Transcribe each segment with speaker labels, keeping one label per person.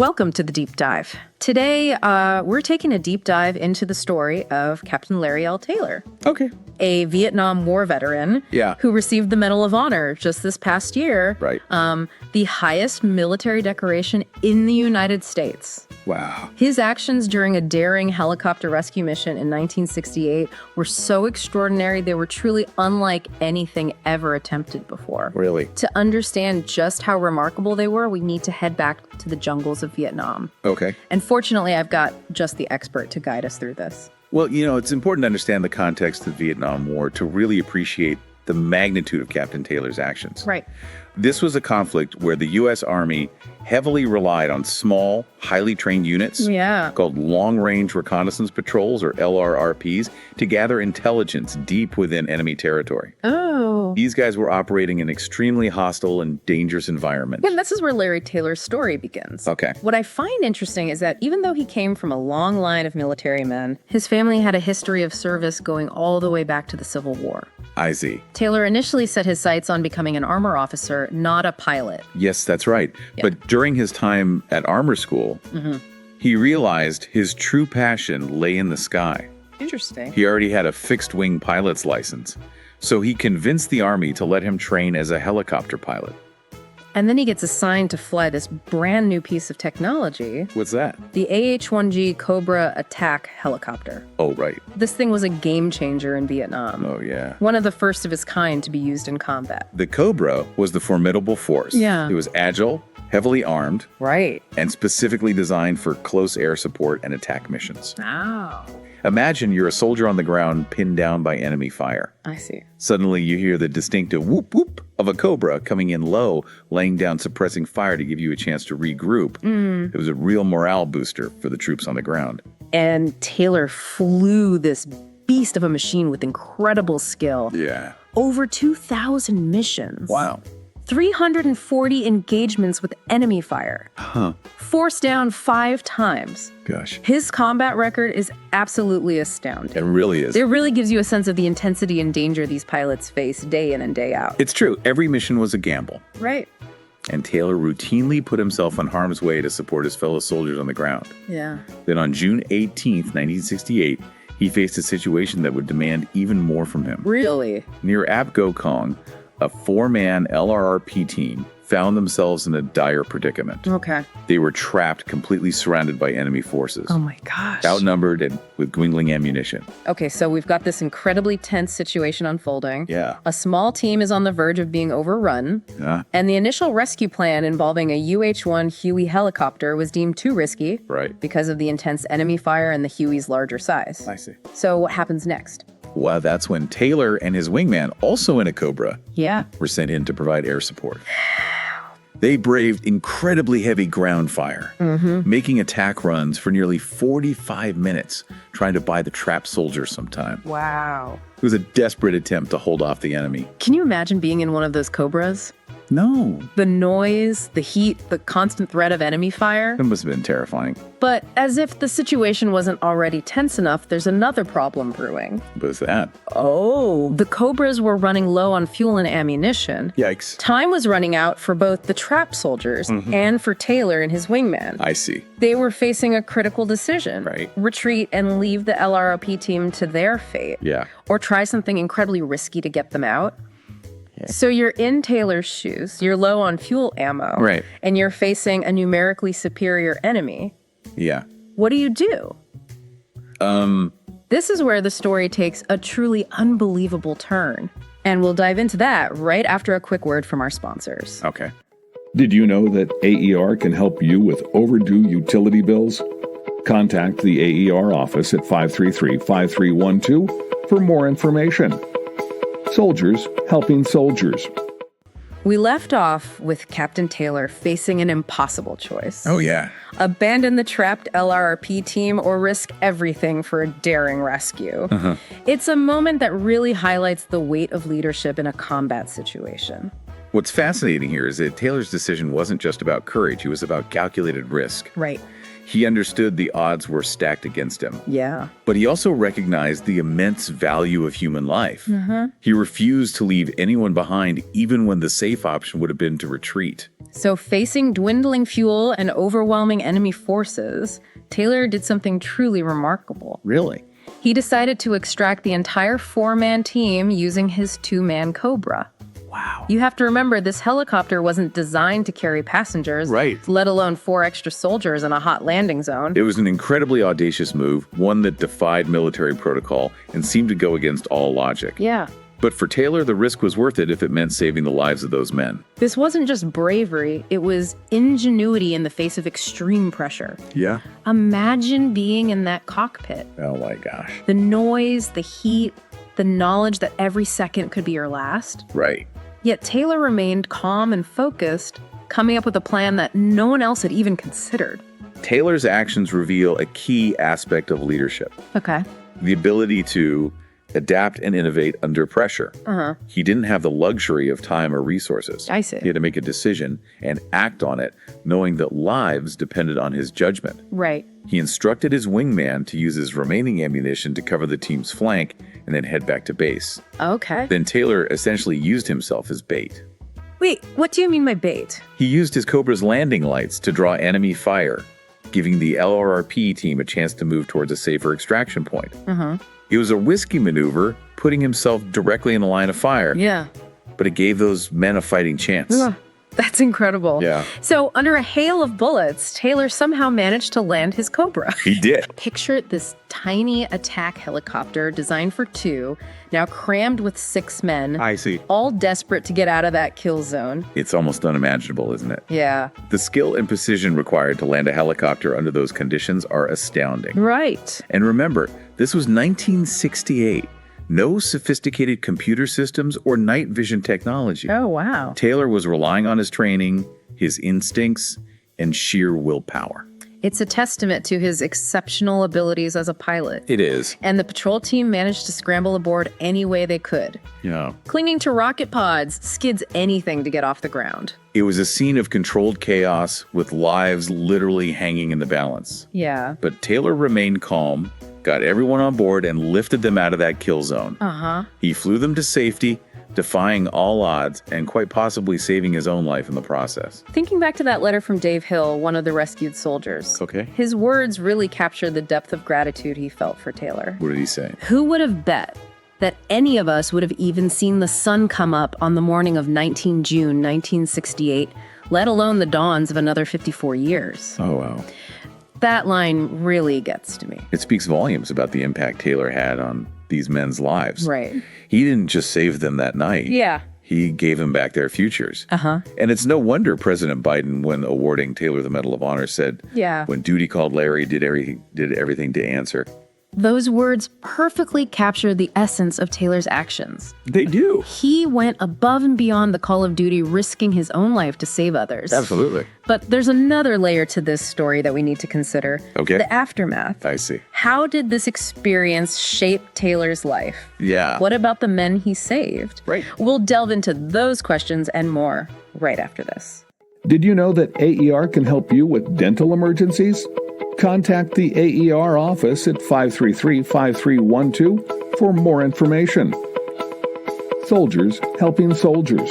Speaker 1: Welcome to the Deep Dive. Today, we're taking a deep dive into the story of Captain Larry L. Taylor.
Speaker 2: Okay.
Speaker 1: A Vietnam War veteran who received the Medal of Honor just this past year.
Speaker 2: Right.
Speaker 1: The highest military decoration in the United States.
Speaker 2: Wow.
Speaker 1: His actions during a daring helicopter rescue mission in 1968 were so extraordinary, they were truly unlike anything ever attempted before.
Speaker 2: Really?
Speaker 1: To understand just how remarkable they were, we need to head back to the jungles of Vietnam.
Speaker 2: Okay.
Speaker 1: And fortunately, I've got just the expert to guide us through this.
Speaker 2: Well, it's important to understand the context of the Vietnam War to really appreciate the magnitude of Captain Taylor's actions.
Speaker 1: Right.
Speaker 2: This was a conflict where the U.S. Army heavily relied on small, highly trained units called long-range reconnaissance patrols, or LRRPs, to gather intelligence deep within enemy territory.
Speaker 1: Oh.
Speaker 2: These guys were operating in extremely hostile and dangerous environments.
Speaker 1: And this is where Larry Taylor's story begins.
Speaker 2: Okay.
Speaker 1: What I find interesting is that even though he came from a long line of military men, his family had a history of service going all the way back to the Civil War.
Speaker 2: I see.
Speaker 1: Taylor initially set his sights on becoming an armor officer, not a pilot.
Speaker 2: Yes, that's right.
Speaker 1: Yeah.
Speaker 2: But during his time at armor school, he realized his true passion lay in the sky.
Speaker 1: Interesting.
Speaker 2: He already had a fixed-wing pilot's license, so he convinced the Army to let him train as a helicopter pilot.
Speaker 1: And then he gets assigned to fly this brand new piece of technology.
Speaker 2: What's that?
Speaker 1: The AH-1G Cobra attack helicopter.
Speaker 2: Oh, right.
Speaker 1: This thing was a game changer in Vietnam.
Speaker 2: Oh, yeah.
Speaker 1: One of the first of its kind to be used in combat.
Speaker 2: The Cobra was the formidable force.
Speaker 1: Yeah.
Speaker 2: It was agile, heavily armed,
Speaker 1: Right.
Speaker 2: and specifically designed for close air support and attack missions.
Speaker 1: Oh.
Speaker 2: Imagine you're a soldier on the ground pinned down by enemy fire.
Speaker 1: I see.
Speaker 2: Suddenly you hear the distinctive whoop whoop of a Cobra coming in low, laying down suppressing fire to give you a chance to regroup. It was a real morale booster for the troops on the ground.
Speaker 1: And Taylor flew this beast of a machine with incredible skill.
Speaker 2: Yeah.
Speaker 1: Over 2,000 missions.
Speaker 2: Wow.
Speaker 1: 340 engagements with enemy fire.
Speaker 2: Huh.
Speaker 1: Forced down 5 times.
Speaker 2: Gosh.
Speaker 1: His combat record is absolutely astounding.
Speaker 2: It really is.
Speaker 1: It really gives you a sense of the intensity and danger these pilots face day in and day out.
Speaker 2: It's true. Every mission was a gamble.
Speaker 1: Right.
Speaker 2: And Taylor routinely put himself in harm's way to support his fellow soldiers on the ground.
Speaker 1: Yeah.
Speaker 2: Then on June 18th, 1968, he faced a situation that would demand even more from him.
Speaker 1: Really?
Speaker 2: Near Ap Go Kong, a 4-man LRRP team found themselves in a dire predicament.
Speaker 1: Okay.
Speaker 2: They were trapped, completely surrounded by enemy forces.
Speaker 1: Oh my gosh.
Speaker 2: Outnumbered and with dwindling ammunition.
Speaker 1: Okay, so we've got this incredibly tense situation unfolding.
Speaker 2: Yeah.
Speaker 1: A small team is on the verge of being overrun.
Speaker 2: Yeah.
Speaker 1: And the initial rescue plan involving a UH-1 Huey helicopter was deemed too risky.
Speaker 2: Right.
Speaker 1: Because of the intense enemy fire and the Huey's larger size.
Speaker 2: I see.
Speaker 1: So what happens next?
Speaker 2: Well, that's when Taylor and his wingman, also in a Cobra,
Speaker 1: Yeah.
Speaker 2: were sent in to provide air support. They braved incredibly heavy ground fire, making attack runs for nearly 45 minutes, trying to buy the trapped soldiers some time.
Speaker 1: Wow.
Speaker 2: It was a desperate attempt to hold off the enemy.
Speaker 1: Can you imagine being in one of those Cobras?
Speaker 2: No,
Speaker 1: The noise, the heat, the constant threat of enemy fire.
Speaker 2: that must have been terrifying.
Speaker 1: But as if the situation wasn't already tense enough, there's another problem brewing.
Speaker 2: What was that?
Speaker 1: Oh, the Cobras were running low on fuel and ammunition.
Speaker 2: Yikes.
Speaker 1: Time was running out for both the trapped soldiers and for Taylor and his wingman.
Speaker 2: I see.
Speaker 1: They were facing a critical decision.
Speaker 2: Right.
Speaker 1: Retreat and leave the LROP team to their fate.
Speaker 2: Yeah.
Speaker 1: Or try something incredibly risky to get them out. So you're in Taylor's shoes, you're low on fuel ammo,
Speaker 2: Right.
Speaker 1: and you're facing a numerically superior enemy.
Speaker 2: Yeah.
Speaker 1: What do you do? This is where the story takes a truly unbelievable turn. And we'll dive into that right after a quick word from our sponsors.
Speaker 2: Okay.
Speaker 3: Did you know that AER can help you with overdue utility bills? Contact the AER office at 533-5312 for more information. Soldiers helping soldiers.
Speaker 1: We left off with Captain Taylor facing an impossible choice.
Speaker 2: Oh, yeah.
Speaker 1: Abandon the trapped LRRP team or risk everything for a daring rescue. It's a moment that really highlights the weight of leadership in a combat situation.
Speaker 2: What's fascinating here is that Taylor's decision wasn't just about courage, it was about calculated risk.
Speaker 1: Right.
Speaker 2: He understood the odds were stacked against him.
Speaker 1: Yeah.
Speaker 2: But he also recognized the immense value of human life. He refused to leave anyone behind, even when the safe option would have been to retreat.
Speaker 1: So facing dwindling fuel and overwhelming enemy forces, Taylor did something truly remarkable.
Speaker 2: Really?
Speaker 1: He decided to extract the entire 4-man team using his 2-man Cobra.
Speaker 2: Wow.
Speaker 1: You have to remember, this helicopter wasn't designed to carry passengers,
Speaker 2: Right.
Speaker 1: let alone 4 extra soldiers in a hot landing zone.
Speaker 2: It was an incredibly audacious move, one that defied military protocol and seemed to go against all logic.
Speaker 1: Yeah.
Speaker 2: But for Taylor, the risk was worth it if it meant saving the lives of those men.
Speaker 1: This wasn't just bravery, it was ingenuity in the face of extreme pressure.
Speaker 2: Yeah.
Speaker 1: Imagine being in that cockpit.
Speaker 2: Oh my gosh.
Speaker 1: The noise, the heat, the knowledge that every second could be your last.
Speaker 2: Right.
Speaker 1: Yet Taylor remained calm and focused, coming up with a plan that no one else had even considered.
Speaker 2: Taylor's actions reveal a key aspect of leadership.
Speaker 1: Okay.
Speaker 2: The ability to adapt and innovate under pressure. He didn't have the luxury of time or resources.
Speaker 1: I see.
Speaker 2: He had to make a decision and act on it, knowing that lives depended on his judgment.
Speaker 1: Right.
Speaker 2: He instructed his wingman to use his remaining ammunition to cover the team's flank and then head back to base.
Speaker 1: Okay.
Speaker 2: Then Taylor essentially used himself as bait.
Speaker 1: Wait, what do you mean by bait?
Speaker 2: He used his Cobra's landing lights to draw enemy fire, giving the LRRP team a chance to move towards a safer extraction point. It was a risky maneuver, putting himself directly in the line of fire,
Speaker 1: Yeah.
Speaker 2: but it gave those men a fighting chance.
Speaker 1: Ugh, that's incredible.
Speaker 2: Yeah.
Speaker 1: So, under a hail of bullets, Taylor somehow managed to land his Cobra.
Speaker 2: He did.
Speaker 1: Picture this tiny attack helicopter designed for 2, now crammed with 6 men,
Speaker 2: I see.
Speaker 1: all desperate to get out of that kill zone.
Speaker 2: It's almost unimaginable, isn't it?
Speaker 1: Yeah.
Speaker 2: The skill and precision required to land a helicopter under those conditions are astounding.
Speaker 1: Right.
Speaker 2: And remember, this was 1968. No sophisticated computer systems or night vision technology.
Speaker 1: Oh, wow.
Speaker 2: Taylor was relying on his training, his instincts, and sheer willpower.
Speaker 1: It's a testament to his exceptional abilities as a pilot.
Speaker 2: It is.
Speaker 1: And the patrol team managed to scramble aboard any way they could.
Speaker 2: Yeah.
Speaker 1: Clinging to rocket pods, skids, anything to get off the ground.
Speaker 2: It was a scene of controlled chaos with lives literally hanging in the balance.
Speaker 1: Yeah.
Speaker 2: But Taylor remained calm, got everyone on board, and lifted them out of that kill zone. He flew them to safety, defying all odds and quite possibly saving his own life in the process.
Speaker 1: Thinking back to that letter from Dave Hill, one of the rescued soldiers.
Speaker 2: Okay.
Speaker 1: His words really captured the depth of gratitude he felt for Taylor.
Speaker 2: What did he say?
Speaker 1: Who would have bet that any of us would have even seen the sun come up on the morning of 19 June 1968, let alone the dawns of another 54 years?
Speaker 2: Oh, wow.
Speaker 1: That line really gets to me.
Speaker 2: It speaks volumes about the impact Taylor had on these men's lives.
Speaker 1: Right.
Speaker 2: He didn't just save them that night.
Speaker 1: Yeah.
Speaker 2: He gave them back their futures. And it's no wonder President Biden, when awarding Taylor the Medal of Honor, said,
Speaker 1: Yeah.
Speaker 2: when duty called Larry, did everything to answer.
Speaker 1: Those words perfectly capture the essence of Taylor's actions.
Speaker 2: They do.
Speaker 1: He went above and beyond the call of duty, risking his own life to save others.
Speaker 2: Absolutely.
Speaker 1: But there's another layer to this story that we need to consider.
Speaker 2: Okay.
Speaker 1: The aftermath.
Speaker 2: I see.
Speaker 1: How did this experience shape Taylor's life?
Speaker 2: Yeah.
Speaker 1: What about the men he saved?
Speaker 2: Right.
Speaker 1: We'll delve into those questions and more right after this.
Speaker 3: Did you know that AER can help you with dental emergencies? Contact the AER office at 533-5312 for more information. Soldiers helping soldiers.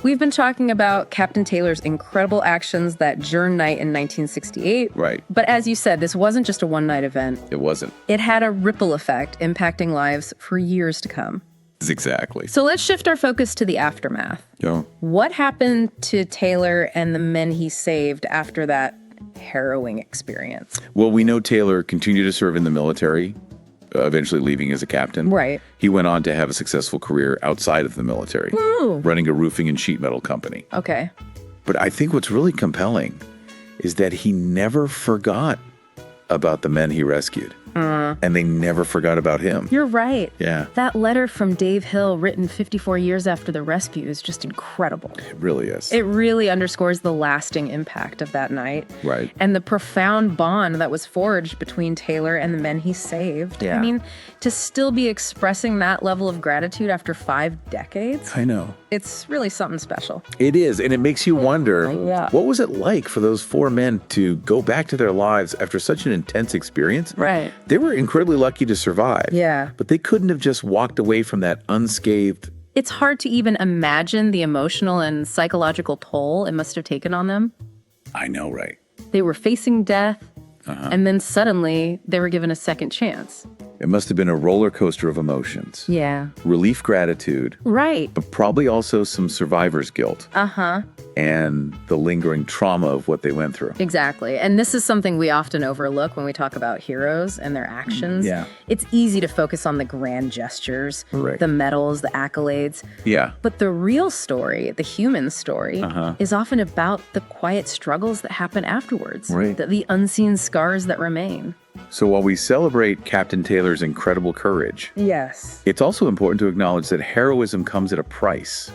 Speaker 1: We've been talking about Captain Taylor's incredible actions that June night in 1968.
Speaker 2: Right.
Speaker 1: But as you said, this wasn't just a one-night event.
Speaker 2: It wasn't.
Speaker 1: It had a ripple effect impacting lives for years to come.
Speaker 2: Exactly.
Speaker 1: So let's shift our focus to the aftermath.
Speaker 2: Yeah.
Speaker 1: What happened to Taylor and the men he saved after that harrowing experience?
Speaker 2: Well, we know Taylor continued to serve in the military, eventually leaving as a captain.
Speaker 1: Right.
Speaker 2: He went on to have a successful career outside of the military, running a roofing and sheet metal company.
Speaker 1: Okay.
Speaker 2: But I think what's really compelling is that he never forgot about the men he rescued. And they never forgot about him.
Speaker 1: You're right.
Speaker 2: Yeah.
Speaker 1: That letter from Dave Hill, written 54 years after the rescue, is just incredible.
Speaker 2: It really is.
Speaker 1: It really underscores the lasting impact of that night.
Speaker 2: Right.
Speaker 1: And the profound bond that was forged between Taylor and the men he saved.
Speaker 2: Yeah.
Speaker 1: I mean, to still be expressing that level of gratitude after 5 decades,
Speaker 2: I know.
Speaker 1: it's really something special.
Speaker 2: It is, and it makes you wonder,
Speaker 1: Yeah.
Speaker 2: what was it like for those 4 men to go back to their lives after such an intense experience?
Speaker 1: Right.
Speaker 2: They were incredibly lucky to survive.
Speaker 1: Yeah.
Speaker 2: But they couldn't have just walked away from that unscathed
Speaker 1: It's hard to even imagine the emotional and psychological toll it must have taken on them.
Speaker 2: I know, right?
Speaker 1: They were facing death, and then suddenly they were given a second chance.
Speaker 2: It must have been a roller coaster of emotions.
Speaker 1: Yeah.
Speaker 2: Relief, gratitude.
Speaker 1: Right.
Speaker 2: But probably also some survivor's guilt. And the lingering trauma of what they went through.
Speaker 1: Exactly. And this is something we often overlook when we talk about heroes and their actions.
Speaker 2: Yeah.
Speaker 1: It's easy to focus on the grand gestures,
Speaker 2: Right.
Speaker 1: the medals, the accolades.
Speaker 2: Yeah.
Speaker 1: But the real story, the human story, is often about the quiet struggles that happen afterwards.
Speaker 2: Right.
Speaker 1: The unseen scars that remain.
Speaker 2: So while we celebrate Captain Taylor's incredible courage,
Speaker 1: Yes.
Speaker 2: it's also important to acknowledge that heroism comes at a price.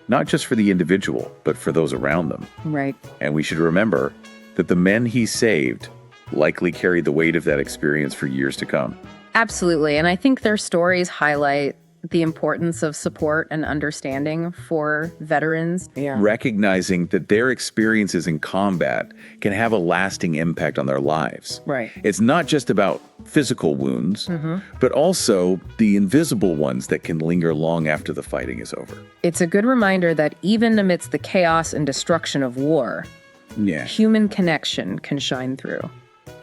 Speaker 2: Not just for the individual, but for those around them.
Speaker 1: Right.
Speaker 2: And we should remember that the men he saved likely carried the weight of that experience for years to come.
Speaker 1: Absolutely. And I think their stories highlight the importance of support and understanding for veterans. Yeah.
Speaker 2: Recognizing that their experiences in combat can have a lasting impact on their lives.
Speaker 1: Right.
Speaker 2: It's not just about physical wounds, but also the invisible ones that can linger long after the fighting is over.
Speaker 1: It's a good reminder that even amidst the chaos and destruction of war, human connection can shine through.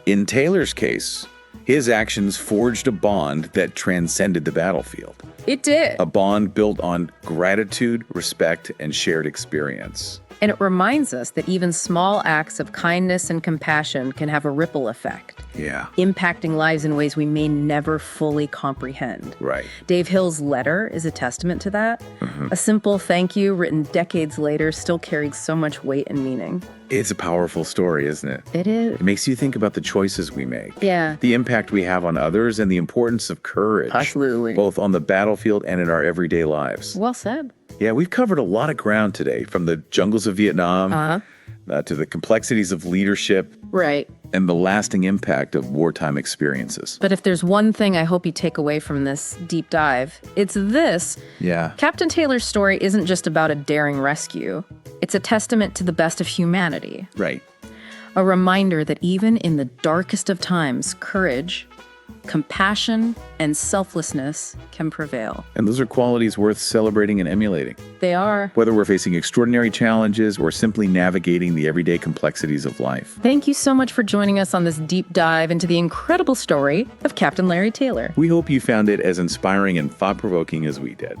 Speaker 2: In Taylor's case, his actions forged a bond that transcended the battlefield.
Speaker 1: It did.
Speaker 2: A bond built on gratitude, respect, and shared experience.
Speaker 1: And it reminds us that even small acts of kindness and compassion can have a ripple effect.
Speaker 2: Yeah.
Speaker 1: Impacting lives in ways we may never fully comprehend.
Speaker 2: Right.
Speaker 1: Dave Hill's letter is a testament to that. A simple thank you written decades later still carries so much weight and meaning.
Speaker 2: It's a powerful story, isn't it?
Speaker 1: It is.
Speaker 2: It makes you think about the choices we make.
Speaker 1: Yeah.
Speaker 2: The impact we have on others and the importance of courage.
Speaker 1: Absolutely.
Speaker 2: Both on the battlefield and in our everyday lives.
Speaker 1: Well said.
Speaker 2: Yeah, we've covered a lot of ground today, from the jungles of Vietnam to the complexities of leadership.
Speaker 1: Right.
Speaker 2: And the lasting impact of wartime experiences.
Speaker 1: But if there's one thing I hope you take away from this deep dive, it's this.
Speaker 2: Yeah.
Speaker 1: Captain Taylor's story isn't just about a daring rescue. It's a testament to the best of humanity.
Speaker 2: Right.
Speaker 1: A reminder that even in the darkest of times, courage, compassion, and selflessness can prevail.
Speaker 2: And those are qualities worth celebrating and emulating.
Speaker 1: They are.
Speaker 2: Whether we're facing extraordinary challenges or simply navigating the everyday complexities of life.
Speaker 1: Thank you so much for joining us on this deep dive into the incredible story of Captain Larry Taylor.
Speaker 2: We hope you found it as inspiring and thought-provoking as we did.